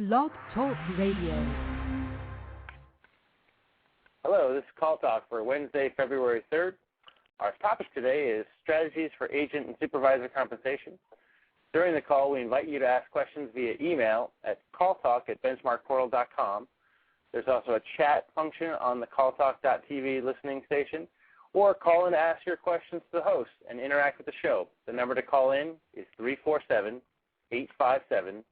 Blog Talk Radio. Hello, this is Call Talk for Wednesday, February 3rd. Our topic today is strategies for agent and supervisor compensation. During the call, we invite you to ask questions via email at calltalk@benchmarkportal.com. There's also a chat function on the calltalk.tv listening station, or call in to ask your questions to the host and interact with the show. The number to call in is 347-857-3117.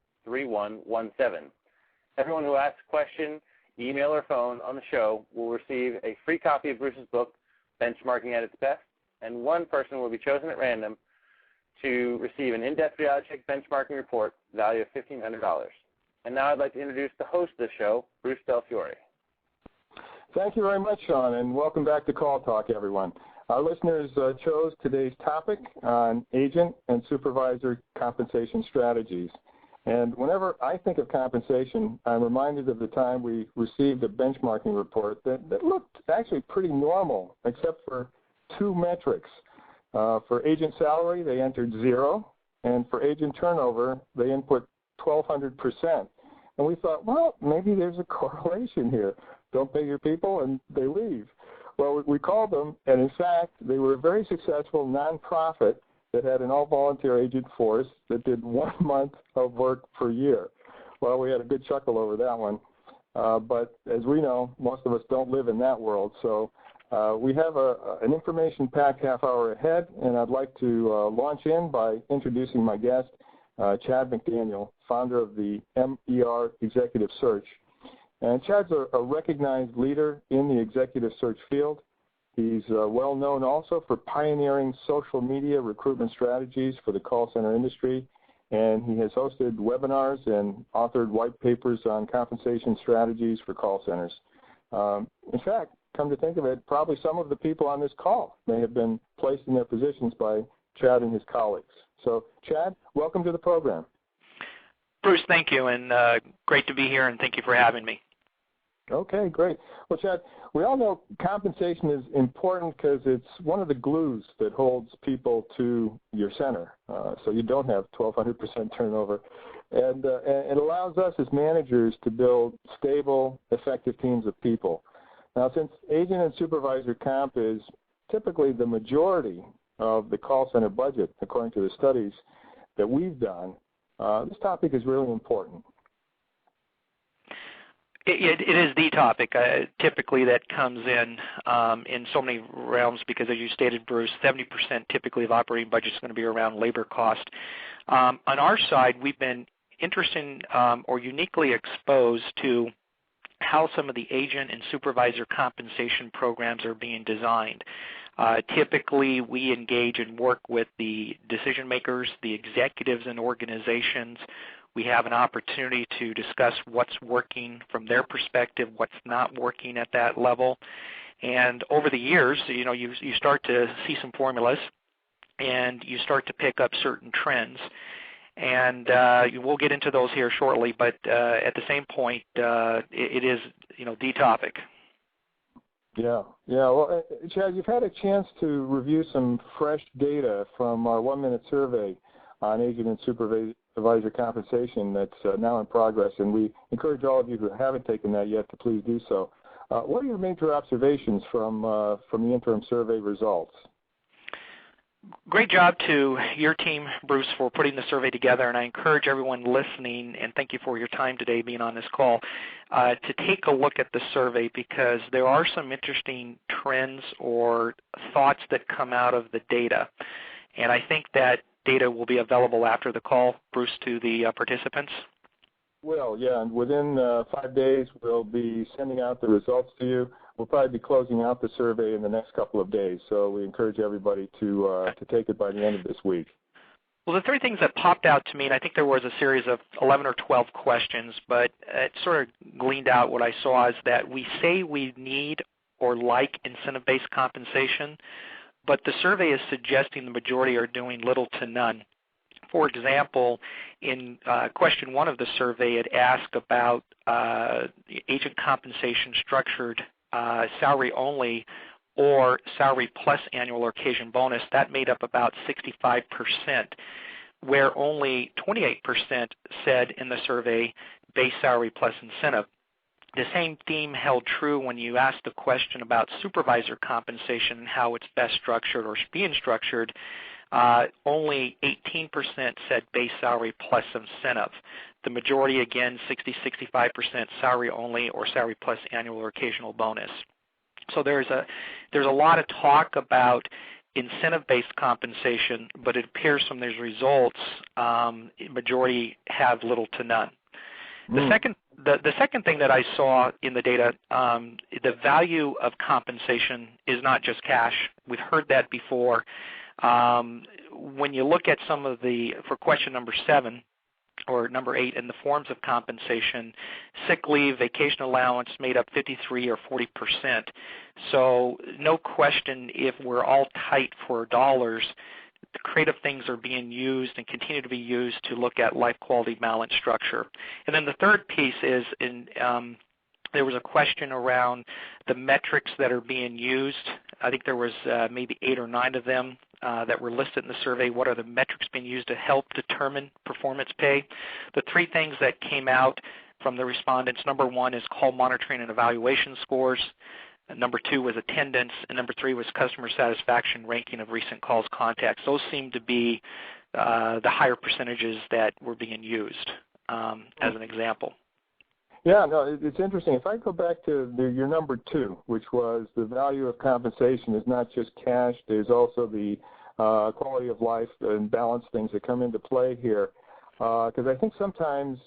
Everyone who asks a question, email or phone on the show will receive a free copy of Bruce's book, Benchmarking at its Best, and one person will be chosen at random to receive an in-depth periodic benchmarking report value of $1,500. And now I'd like to introduce the host of the show, Bruce Del Fiore. Thank you very much, Sean, and welcome back to Call Talk, everyone. Our listeners chose today's topic on agent and supervisor compensation strategies. And whenever I think of compensation, I'm reminded of the time we received a benchmarking report that looked actually pretty normal, except for two metrics. For agent salary, they entered 0, and for agent turnover, they input 1,200%. And we thought, well, maybe there's a correlation here. Don't pay your people, and they leave. Well, we called them, and in fact, they were a very successful nonprofit that had an all-volunteer agent force that did 1 month of work per year. Well, we had a good chuckle over that one. But as we know, most of us don't live in that world. So we have an information-packed half hour ahead, and I'd like to launch in by introducing my guest, Chad McDaniel, founder of the MER Executive Search. And Chad's a recognized leader in the executive search field. He's well known also for pioneering social media recruitment strategies for the call center industry, and he has hosted webinars and authored white papers on compensation strategies for call centers. In fact, come to think of it, probably some of the people on this call may have been placed in their positions by Chad and his colleagues. So, Chad, welcome to the program. Bruce, thank you, and great to be here, and thank you for having me. Okay, great. Well, Chad, we all know compensation is important because it's one of the glues that holds people to your center, so you don't have 1,200% turnover. And it allows us as managers to build stable, effective teams of people. Now, since agent and supervisor comp is typically the majority of the call center budget, according to the studies that we've done, this topic is really important. It is the topic typically that comes in so many realms because, as you stated, Bruce, 70% typically of operating budget is going to be around labor cost. On our side, we've been interested or uniquely exposed to how some of the agent and supervisor compensation programs are being designed. Typically, we engage and work with the decision makers, the executives in organizations. We have an opportunity to discuss what's working from their perspective, what's not working at that level. And over the years, you start to see some formulas, and you start to pick up certain trends. And we'll get into those here shortly, but at the same point, it is, the topic. Yeah. Well, Chad, you've had a chance to review some fresh data from our 1-minute survey on agent and supervisor compensation that's now in progress, and we encourage all of you who haven't taken that yet to please do so. What are your major observations from the interim survey results? Great job to your team, Bruce, for putting the survey together, and I encourage everyone listening, and thank you for your time today being on this call, to take a look at the survey because there are some interesting trends or thoughts that come out of the data, and I think that data will be available after the call, Bruce, to the participants. Well, yeah, and within 5 days we'll be sending out the results to you. We'll probably be closing out the survey in the next couple of days, so we encourage everybody to take it by the end of this week. Well, the 3 things that popped out to me, and I think there was a series of 11 or 12 questions, but it sort of gleaned out what I saw is that we say we need or like incentive-based compensation, but the survey is suggesting the majority are doing little to none. For example, in question 1 of the survey, it asked about agent compensation structured salary only or salary plus annual or occasion bonus. That made up about 65%. where only 28% said in the survey base salary plus incentive. The same theme held true when you asked the question about supervisor compensation and how it's best structured or being structured. Only 18% said base salary plus incentive. The majority, again, 60-65% salary only or salary plus annual or occasional bonus. So there's a lot of talk about incentive-based compensation, but it appears from these results, majority have little to none. The second thing that I saw in the data, the value of compensation is not just cash. We've heard that before. When you look at some of for question number 7 or number 8 in the forms of compensation, sick leave, vacation allowance made up 53 or 40%. So no question, if we're all tight for dollars, the creative things are being used and continue to be used to look at life quality balance structure. And then the third piece is there was a question around the metrics that are being used. I think there was maybe 8 or 9 of them that were listed in the survey. What are the metrics being used to help determine performance pay? The 3 things that came out from the respondents, number 1 is call monitoring and evaluation scores. Number 2 was attendance, and number 3 was customer satisfaction ranking of recent calls contacts. Those seem to be the higher percentages that were being used as an example. Yeah, no, it's interesting. If I go back to your number 2, which was the value of compensation is not just cash, there's also the quality of life and balance things that come into play here. Because I think sometimes,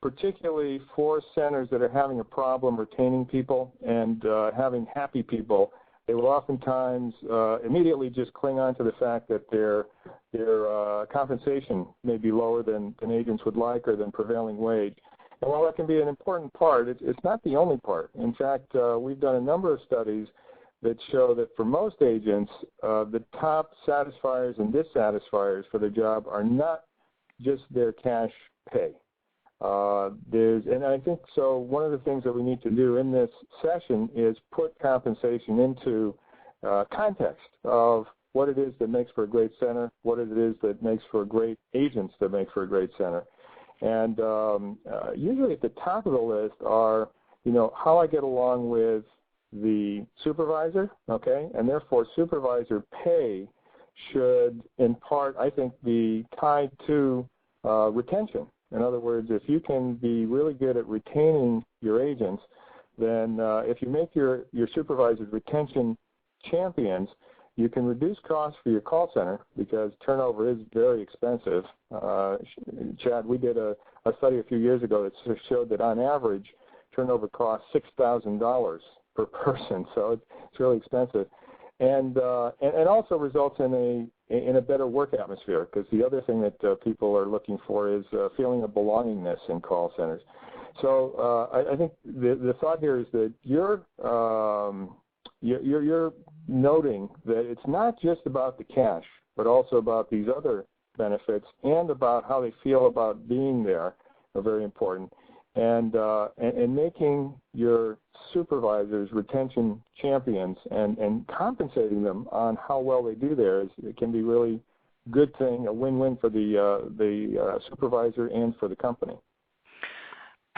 particularly for centers that are having a problem retaining people and having happy people, they will oftentimes immediately just cling on to the fact that their compensation may be lower than agents would like or than prevailing wage. And while that can be an important part, it's not the only part. In fact, we've done a number of studies that show that for most agents, the top satisfiers and dissatisfiers for their job are not just their cash pay. And I think so one of the things that we need to do in this session is put compensation into context of what it is that makes for a great center, what it is that makes for great agents that make for a great center. And usually at the top of the list are, how I get along with the supervisor, okay? And therefore supervisor pay should in part, I think, be tied to retention. In other words, if you can be really good at retaining your agents, then if you make your supervisors retention champions, you can reduce costs for your call center because turnover is very expensive. Chad, we did a study a few years ago that showed that on average, turnover costs $6,000 per person, so it's really expensive. And also results in a better work atmosphere, because the other thing that people are looking for is a feeling of belongingness in call centers. So I think the thought here is that you're noting that it's not just about the cash, but also about these other benefits and about how they feel about being there are very important. And making your supervisors retention champions and compensating them on how well they do there it can be really good thing, a win-win for the supervisor and for the company.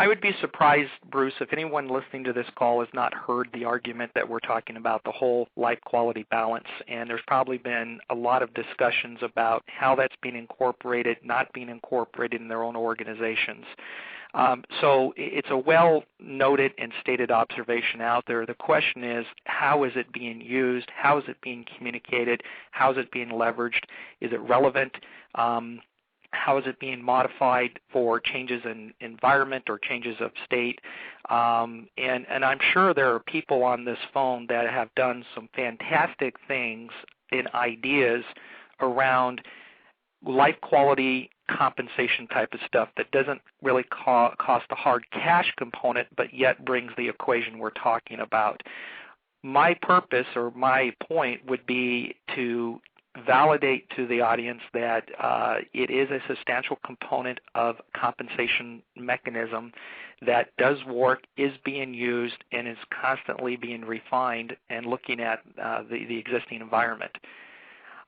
I would be surprised, Bruce, if anyone listening to this call has not heard the argument that we're talking about, the whole life quality balance. And there's probably been a lot of discussions about how that's being incorporated, not being incorporated in their own organizations. So it's a well-noted and stated observation out there. The question is, how is it being used? How is it being communicated? How is it being leveraged? Is it relevant? How is it being modified for changes in environment or changes of state? And I'm sure there are people on this phone that have done some fantastic things and ideas around life quality compensation type of stuff that doesn't really cost a hard cash component, but yet brings the equation we're talking about. My purpose or my point would be to validate to the audience that it is a substantial component of compensation mechanism that does work, is being used, and is constantly being refined and looking at the existing environment.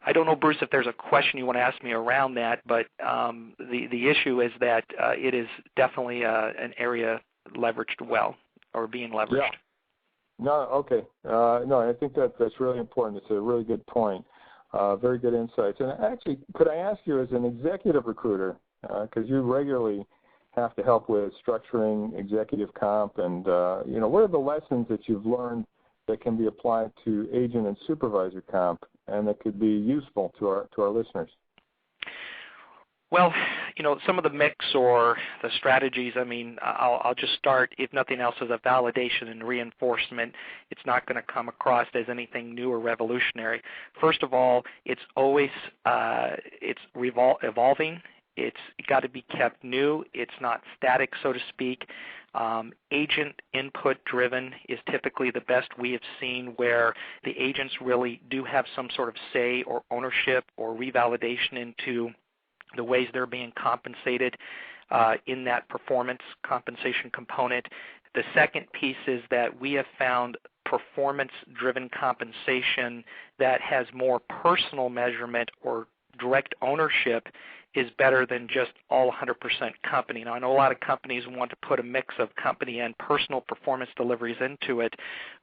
I don't know, Bruce, if there's a question you want to ask me around that, but the issue is that it is definitely an area leveraged well, or being leveraged. Yeah. No, okay. No, I think that's really important. It's a really good point. Very good insights. And actually, could I ask you, as an executive recruiter, because you regularly have to help with structuring executive comp, and what are the lessons that you've learned that can be applied to agent and supervisor comp, and that could be useful to our listeners? Well, some of the mix or the strategies, I'll just start, if nothing else, as a validation and reinforcement. It's not going to come across as anything new or revolutionary. First of all, it's always evolving. It's got to be kept new. It's not static, so to speak. Agent input driven is typically the best we have seen, where the agents really do have some sort of say or ownership or revalidation into the ways they're being compensated in that performance compensation component. The second piece is that we have found performance-driven compensation that has more personal measurement or direct ownership is better than just all 100% company. Now, I know a lot of companies want to put a mix of company and personal performance deliveries into it,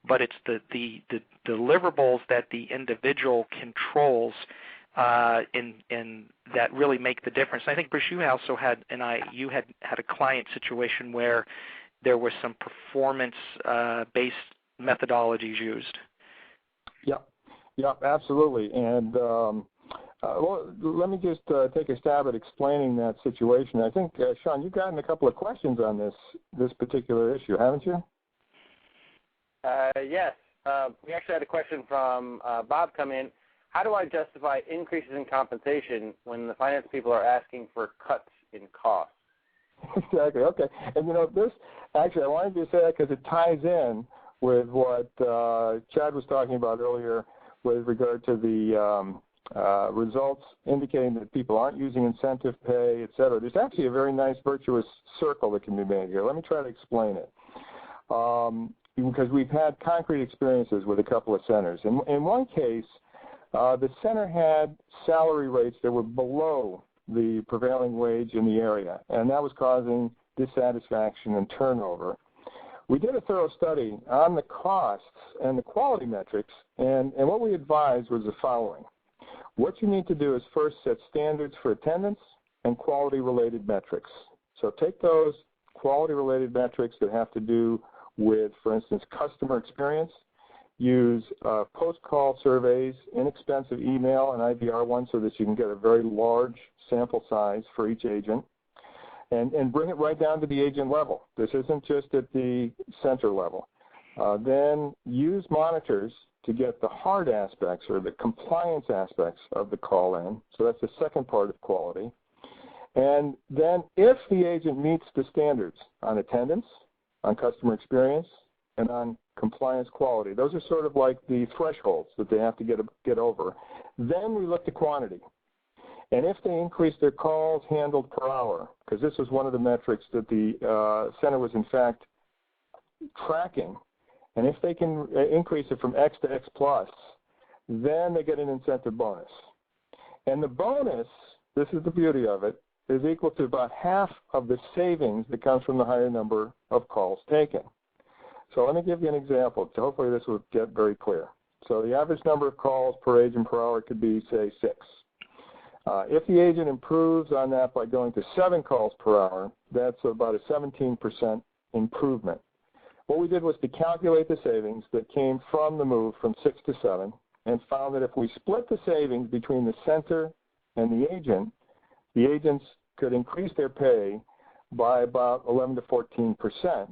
but it's the deliverables that the individual controls and that really make the difference. I think, Bruce, you also had a client situation where there was some performance-based methodologies used. Yeah, absolutely. And well, let me just take a stab at explaining that situation. I think, Sean, you've gotten a couple of questions on this particular issue, haven't you? Yes. We actually had a question from Bob come in. How do I justify increases in compensation when the finance people are asking for cuts in costs? Exactly. Okay. And this actually, I wanted to say that because it ties in with what Chad was talking about earlier with regard to the results indicating that people aren't using incentive pay, et cetera. There's actually a very nice virtuous circle that can be made here. Let me try to explain it. Because we've had concrete experiences with a couple of centers. In one case, the center had salary rates that were below the prevailing wage in the area, and that was causing dissatisfaction and turnover. We did a thorough study on the costs and the quality metrics, and what we advised was the following. What you need to do is first set standards for attendance and quality-related metrics. So take those quality-related metrics that have to do with, for instance, customer experience. Use post-call surveys, inexpensive email and IVR ones so that you can get a very large sample size for each agent. And bring it right down to the agent level. This isn't just at the center level. Then use monitors to get the hard aspects or the compliance aspects of the call-in. So that's the second part of quality. And then if the agent meets the standards on attendance, on customer experience, and on compliance quality, those are sort of like the thresholds that they have to get over. Then we look to quantity. And if they increase their calls handled per hour, because this was one of the metrics that the center was in fact tracking, and if they can increase it from X to X plus, then they get an incentive bonus. And the bonus, this is the beauty of it, is equal to about half of the savings that comes from the higher number of calls taken. So let me give you an example. Hopefully this will get very clear. So the average number of calls per agent per hour could be, say, 6. If the agent improves on that by going to 7 calls per hour, that's about a 17% improvement. What we did was to calculate the savings that came from the move from 6 to 7 and found that if we split the savings between the center and the agents could increase their pay by about 11 to 14%,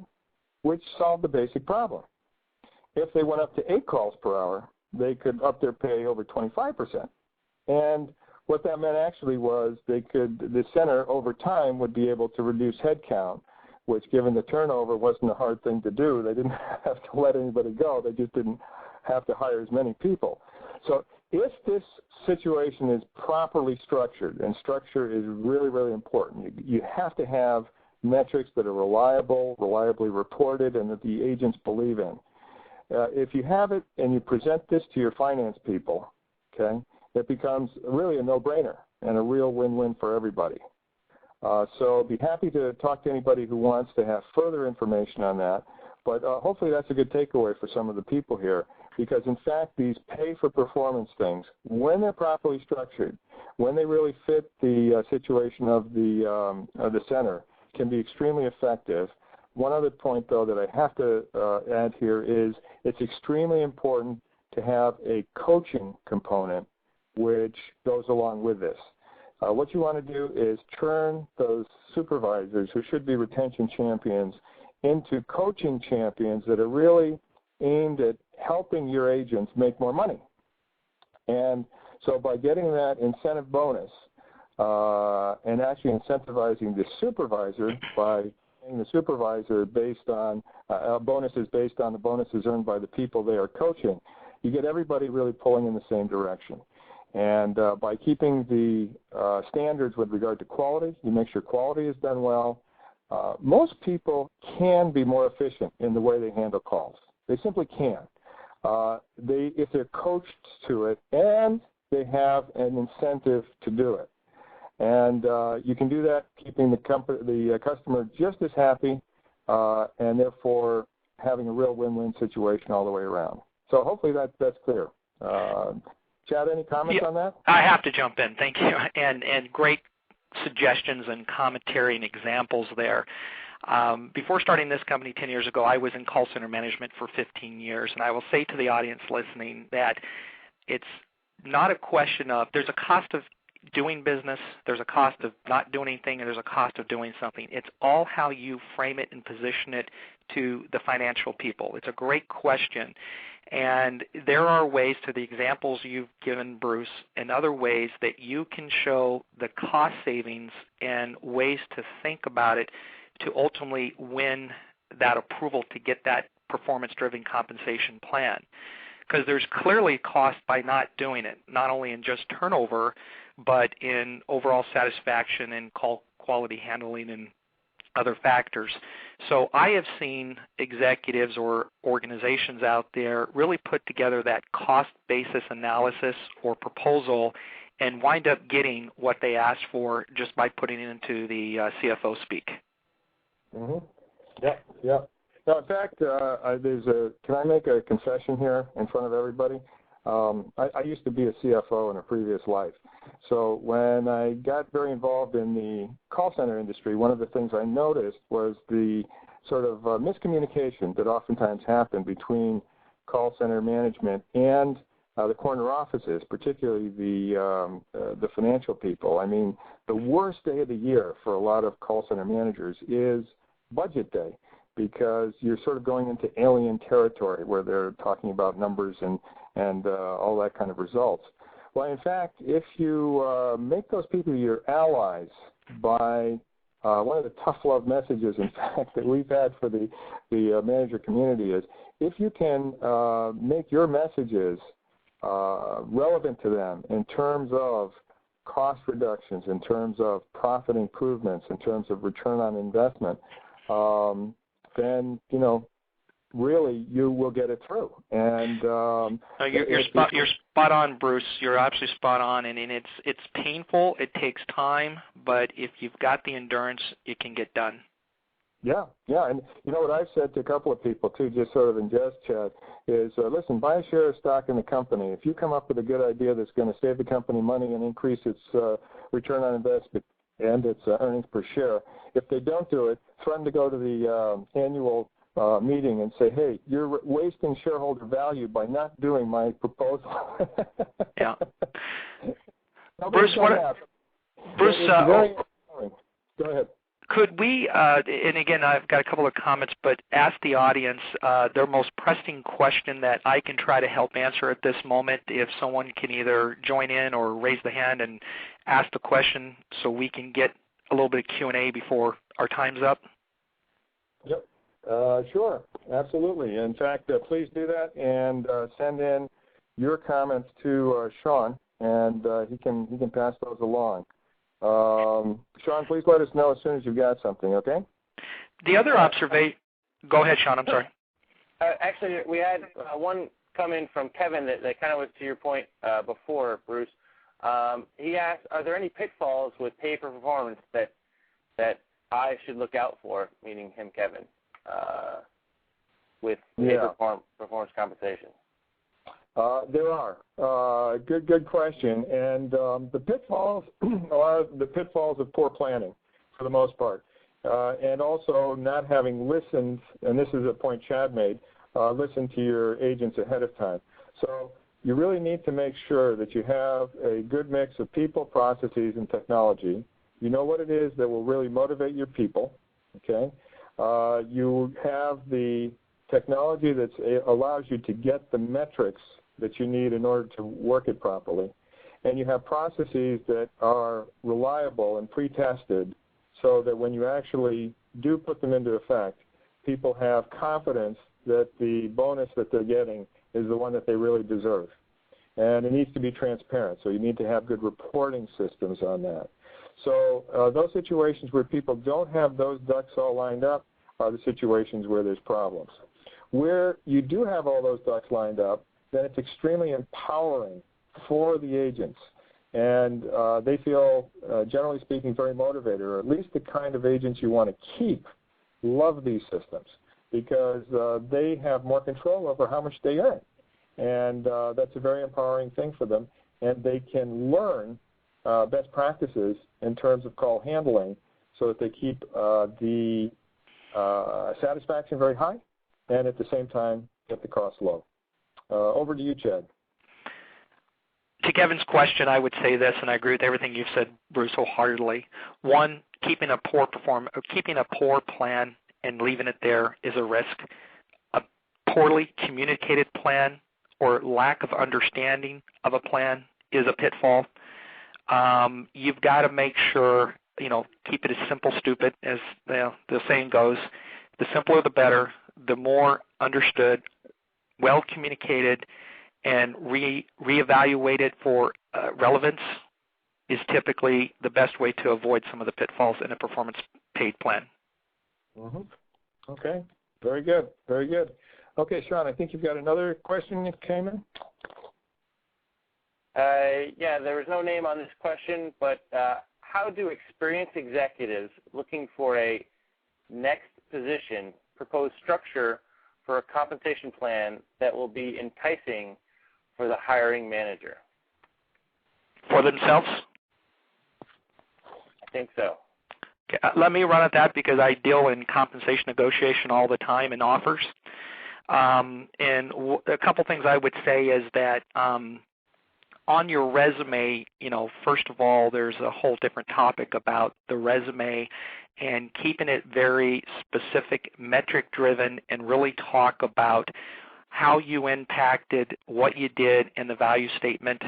which solved the basic problem. If they went up to 8 calls per hour, they could up their pay over 25%. And what that meant actually was the center over time would be able to reduce headcount, which given the turnover wasn't a hard thing to do. They didn't have to let anybody go. They just didn't have to hire as many people. So if this situation is properly structured, and structure is really, really important, you have to have metrics that are reliable, reliably reported, and that the agents believe in. If you have it and you present this to your finance people, okay, it becomes really a no-brainer and a real win-win for everybody. So be happy to talk to anybody who wants to have further information on that. But hopefully that's a good takeaway for some of the people here, because in fact these pay-for-performance things, when they're properly structured, when they really fit the situation of the center, can be extremely effective. One other point, though, that I have to add here is it's extremely important to have a coaching component which goes along with this. What you want to do is turn those supervisors, who should be retention champions, into coaching champions that are really aimed at helping your agents make more money. And so by getting that incentive bonus and actually incentivizing the supervisor by paying the supervisor based on bonuses based on the bonuses earned by the people they are coaching, you get everybody really pulling in the same direction. And by keeping the standards with regard to quality, you make sure quality is done well. Most people can be more efficient in the way they handle calls. They simply can. If they're coached to it and they have an incentive to do it. And you can do that keeping the customer just as happy and therefore having a real win-win situation all the way around. So hopefully that's clear. Chad, any comments on that? I have to jump in. Thank you. And great suggestions and commentary and examples there. Before starting this company 10 years ago, I was in call center management for 15 years, and I will say to the audience listening that it's not a question of there's a cost of doing business, there's a cost of not doing anything, and there's a cost of doing something. It's all how you frame it and position it to the financial people. It's a great question. And there are ways, to the examples you've given, Bruce, and other ways that you can show the cost savings and ways to think about it to ultimately win that approval to get that performance-driven compensation plan. Because there's clearly cost by not doing it, not only in just turnover, but in overall satisfaction and call quality handling and other factors. So I have seen executives or organizations out there really put together that cost basis analysis or proposal and wind up getting what they asked for just by putting it into the CFO speak. Mm-hmm. Yeah. No, in fact, can I make a confession here in front of everybody? I used to be a CFO in a previous life. So when I got very involved in the call center industry, one of the things I noticed was the sort of miscommunication that oftentimes happened between call center management and the corner offices, particularly the financial people. I mean, the worst day of the year for a lot of call center managers is budget day, because you're sort of going into alien territory where they're talking about numbers and all that kind of results. Well, in fact, if you make those people your allies by one of the tough love messages, in fact, that we've had for the manager community is if you can make your messages relevant to them in terms of cost reductions, in terms of profit improvements, in terms of return on investment, then, really you will get it through. And you're spot on, Bruce. You're absolutely spot on, and it's painful. It takes time, but if you've got the endurance, it can get done. Yeah, and you know what I've said to a couple of people too, just sort of in jest, Chad, is listen, buy a share of stock in the company. If you come up with a good idea that's going to save the company money and increase its return on investment and its earnings per share, if they don't do it, threaten to go to the annual meeting and say, hey, you're wasting shareholder value by not doing my proposal. Yeah. Bruce, go ahead. Could we, and again, I've got a couple of comments, but ask the audience their most pressing question that I can try to help answer at this moment, if someone can either join in or raise the hand and ask the question so we can get a little bit of Q&A before our time's up. Yep. Sure. Absolutely. In fact, please do that and send in your comments to Sean, and he can pass those along. Sean, please let us know as soon as you've got something, okay? The other observation, go ahead, Sean, I'm sorry. Actually, we had one come in from Kevin that kind of was to your point before, Bruce. He asked, are there any pitfalls with pay for performance that I should look out for, meaning him, Kevin, with pay for performance compensation? There are. Good question. And the pitfalls are the pitfalls of poor planning for the most part. And also not having listened, and this is a point Chad made, listen to your agents ahead of time. So you really need to make sure that you have a good mix of people, processes, and technology. You know what it is that will really motivate your people, okay? You have the technology that allows you to get the metrics that you need in order to work it properly. And you have processes that are reliable and pre-tested so that when you actually do put them into effect, people have confidence that the bonus that they're getting is the one that they really deserve. And it needs to be transparent, so you need to have good reporting systems on that. So those situations where people don't have those ducks all lined up are the situations where there's problems. Where you do have all those ducks lined up, then it's extremely empowering for the agents. And they feel, generally speaking, very motivated, or at least the kind of agents you want to keep love these systems because they have more control over how much they earn. And that's a very empowering thing for them. And they can learn best practices in terms of call handling so that they keep the satisfaction very high and at the same time get the cost low. Over to you, Chad. To Kevin's question, I would say this, and I agree with everything you've said, Bruce, wholeheartedly. One, keeping a poor plan and leaving it there is a risk. A poorly communicated plan or lack of understanding of a plan is a pitfall. You've got to make sure, keep it as simple, stupid, as the saying goes. The simpler, the better. The more understood, well communicated, and reevaluated for relevance is typically the best way to avoid some of the pitfalls in a performance paid plan. Mm-hmm. Okay, very good, very good. Okay, Sean, I think you've got another question that came in. Yeah, there was no name on this question, but how do experienced executives looking for a next position propose structure for a compensation plan that will be enticing for the hiring manager? For themselves? I think so. Okay, let me run at that because I deal in compensation negotiation all the time in offers. And a couple things I would say is that on your resume, first of all, there's a whole different topic about the resume and keeping it very specific, metric-driven, and really talk about how you impacted, what you did, and the value statement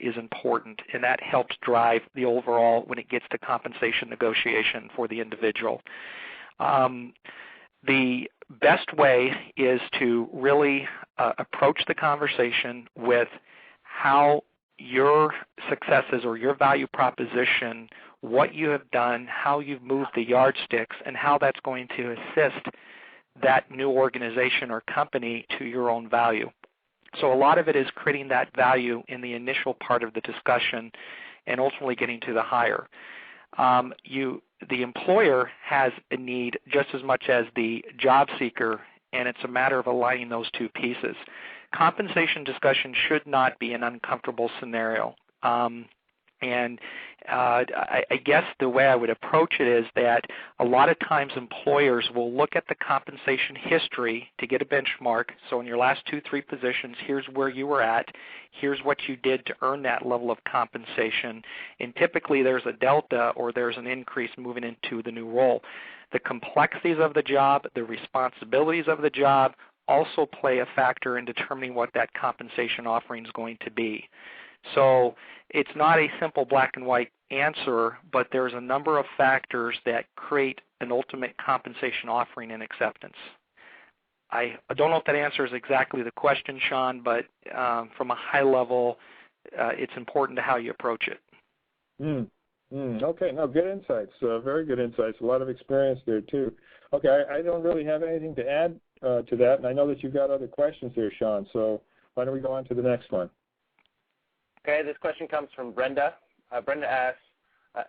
is important, and that helps drive the overall when it gets to compensation negotiation for the individual. The best way is to really approach the conversation with how your successes or your value proposition, what you have done, how you've moved the yardsticks, and how that's going to assist that new organization or company to your own value. So a lot of it is creating that value in the initial part of the discussion and ultimately getting to the hire. The employer has a need just as much as the job seeker, and it's a matter of aligning those two pieces. Compensation discussion should not be an uncomfortable scenario. I guess the way I would approach it is that a lot of times employers will look at the compensation history to get a benchmark. So in your last 2-3 positions, here's where you were at. Here's what you did to earn that level of compensation. And typically there's a delta or there's an increase moving into the new role. The complexities of the job, the responsibilities of the job also play a factor in determining what that compensation offering is going to be. So it's not a simple black and white answer, but there's a number of factors that create an ultimate compensation offering and acceptance. I don't know if that answers exactly the question, Sean, but from a high level, it's important to how you approach it. Okay, no, good insights, very good insights, a lot of experience there too. Okay, I don't really have anything to add to that, and I know that you've got other questions there, Sean, so why don't we go on to the next one? Okay, this question comes from Brenda. Brenda asks,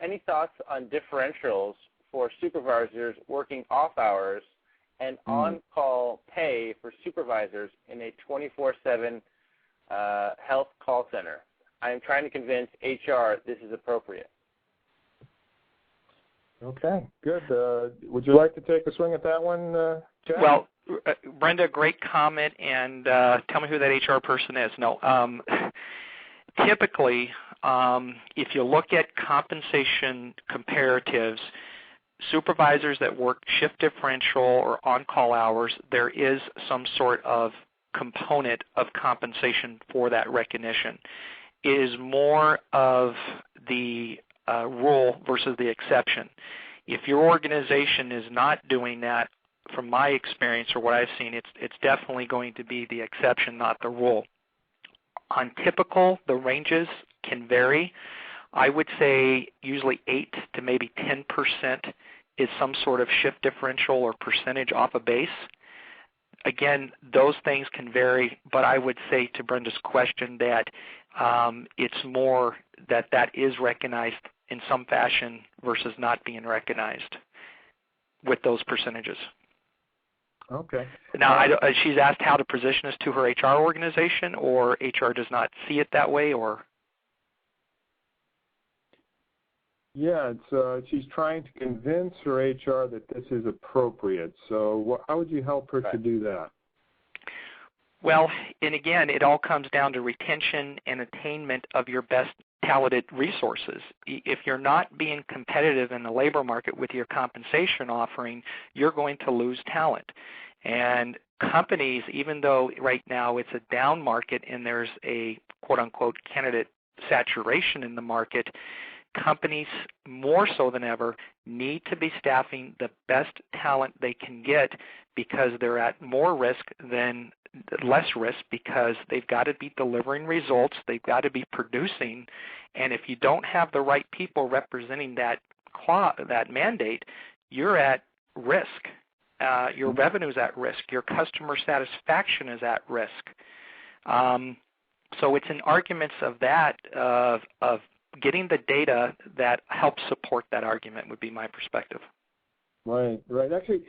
any thoughts on differentials for supervisors working off hours and on-call pay for supervisors in a 24/7 health call center? I am trying to convince HR this is appropriate. Okay, good. Would you like to take a swing at that one, Chad? Well, Brenda, great comment, and tell me who that HR person is. No, typically, if you look at compensation comparatives, supervisors that work shift differential or on-call hours, there is some sort of component of compensation for that recognition. It is more of the rule versus the exception. If your organization is not doing that, from my experience or what I've seen, it's definitely going to be the exception, not the rule. On typical, the ranges can vary. I would say usually 8 to maybe 10% is some sort of shift differential or percentage off a base. Again, those things can vary, but I would say to Brenda's question that it's more that is recognized in some fashion versus not being recognized with those percentages. Okay. Now, she's asked how to position this to her HR organization, or HR does not see it that way, or? Yeah, she's trying to convince her HR that this is appropriate. So how would you help her to do that? Well, and again, it all comes down to retention and attainment of your best talented resources. If you're not being competitive in the labor market with your compensation offering, you're going to lose talent. And companies, even though right now it's a down market and there's a quote-unquote candidate saturation in the market, companies more so than ever need to be staffing the best talent they can get because they're at more risk than less risk because they've got to be delivering results, they've got to be producing, and if you don't have the right people representing that mandate, you're at risk. Your revenue's at risk. Your customer satisfaction is at risk. So it's an argument of that, of getting the data that helps support that argument would be my perspective. Right. Actually,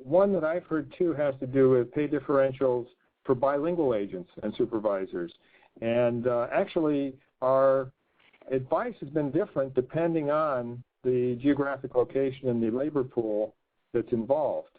one that I've heard too has to do with pay differentials for bilingual agents and supervisors. And actually, our advice has been different depending on the geographic location and the labor pool that's involved.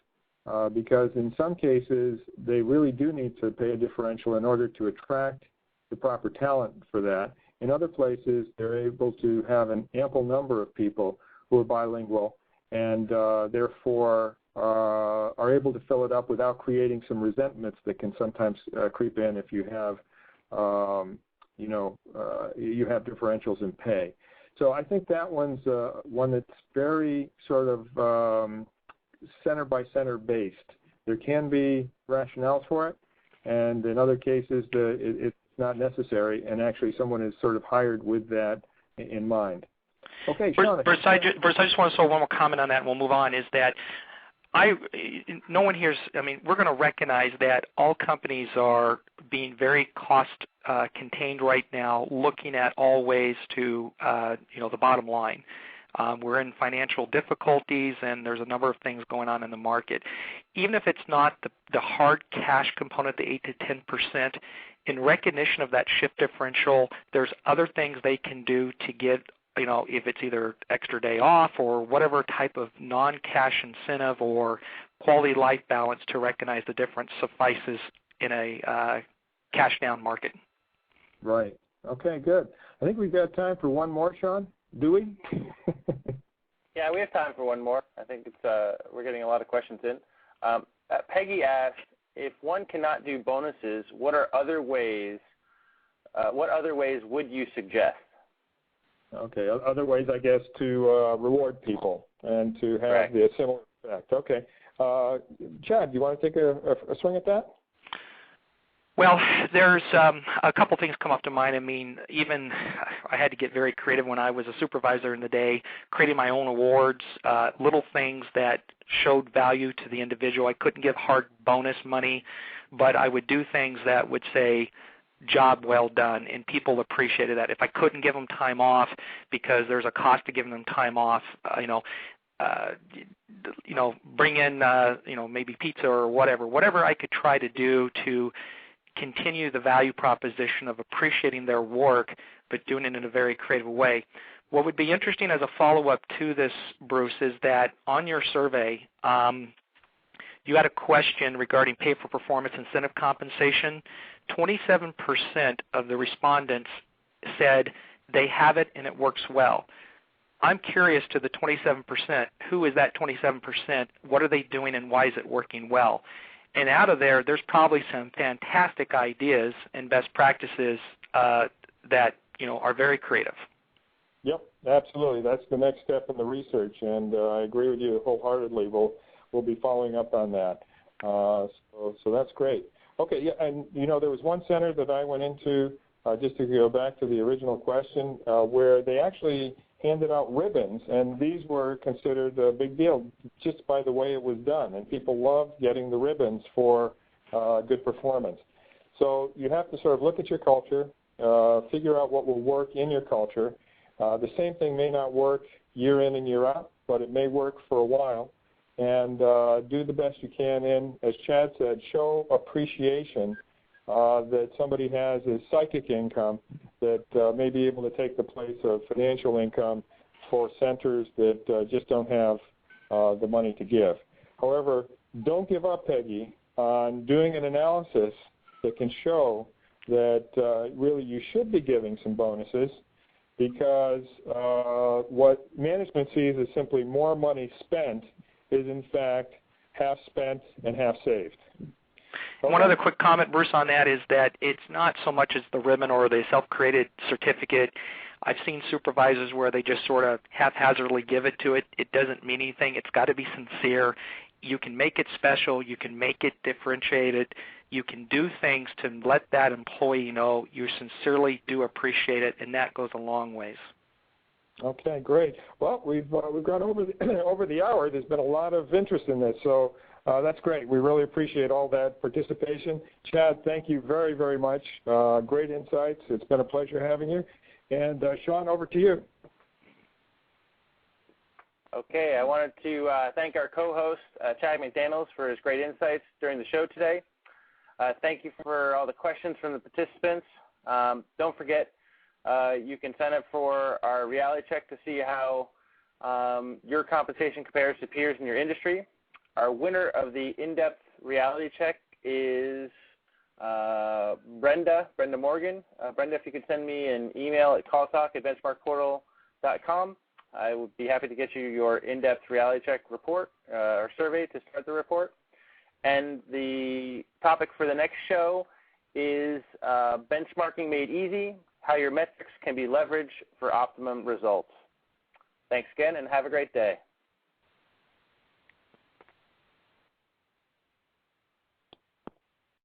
Because in some cases, they really do need to pay a differential in order to attract the proper talent for that. In other places, they're able to have an ample number of people who are bilingual and therefore are able to fill it up without creating some resentments that can sometimes creep in if you have, you have differentials in pay. So I think that one's one that's very sort of center by center based. There can be rationales for it, and in other cases it's not necessary, and actually someone is sort of hired with that in mind. Okay, Sean. Bruce, I just want to throw one more comment on that, and we'll move on, is that no one here's, we're going to recognize that all companies are being very cost contained right now, looking at all ways to, the bottom line. We're in financial difficulties, and there's a number of things going on in the market. Even if it's not the hard cash component, the 8 to 10%, in recognition of that shift differential, there's other things they can do to get, if it's either extra day off or whatever type of non-cash incentive or quality life balance to recognize the difference suffices in a cash down market. Right. Okay, good. I think we've got time for one more, Sean. Do we? Yeah, we have time for one more. I think we're getting a lot of questions in. Peggy asked, if one cannot do bonuses, what other ways would you suggest? Okay, other ways, I guess, to reward people and to have the similar effect. Okay. Chad, do you want to take a swing at that? Well, there's a couple things come up to mind. Even I had to get very creative when I was a supervisor in the day, creating my own awards, little things that showed value to the individual. I couldn't give hard bonus money, but I would do things that would say, job well done, and people appreciated that. If I couldn't give them time off because there's a cost to giving them time off, bring in, maybe pizza or whatever I could try to do to continue the value proposition of appreciating their work, but doing it in a very creative way. What would be interesting as a follow-up to this, Bruce, is that on your survey, you had a question regarding pay for performance incentive compensation. 27% of the respondents said they have it and it works well. I'm curious, to the 27%, who is that 27%? What are they doing and why is it working well? And out of there's probably some fantastic ideas and best practices that are very creative. Yep, absolutely. That's the next step in the research, and I agree with you wholeheartedly. We'll be following up on that. So that's great. Okay, yeah, and there was one center that I went into, just to go back to the original question, where they actually handed out ribbons, and these were considered a big deal just by the way it was done, and people loved getting the ribbons for good performance. So you have to sort of look at your culture, figure out what will work in your culture. The same thing may not work year in and year out, but it may work for a while, and do the best you can in, as Chad said, show appreciation that somebody has a psychic income that may be able to take the place of financial income for centers that just don't have the money to give. However, don't give up, Peggy, on doing an analysis that can show that really you should be giving some bonuses, because what management sees as simply more money spent is in fact half spent and half saved. Okay. One other quick comment, Bruce, on that is that it's not so much as the ribbon or the self-created certificate. I've seen supervisors where they just sort of haphazardly give it to it. It doesn't mean anything. It's got to be sincere. You can make it special. You can make it differentiated. You can do things to let that employee know you sincerely do appreciate it, and that goes a long ways. Okay, great. Well, we've gone over the hour. There's been a lot of interest in this, so that's great. We really appreciate all that participation. Chad, thank you very, very much. Great insights. It's been a pleasure having you. And Sean, over to you. Okay, I wanted to thank our co-host, Chad McDaniels, for his great insights during the show today. Thank you for all the questions from the participants. Don't forget, you can sign up for our reality check to see how your compensation compares to peers in your industry. Our winner of the in-depth reality check is Brenda Morgan. Brenda, if you could send me an email at calltalk@benchmarkportal.com. I would be happy to get you your in-depth reality check report or survey to start the report. And the topic for the next show is benchmarking made easy, how your metrics can be leveraged for optimum results. Thanks again, and have a great day.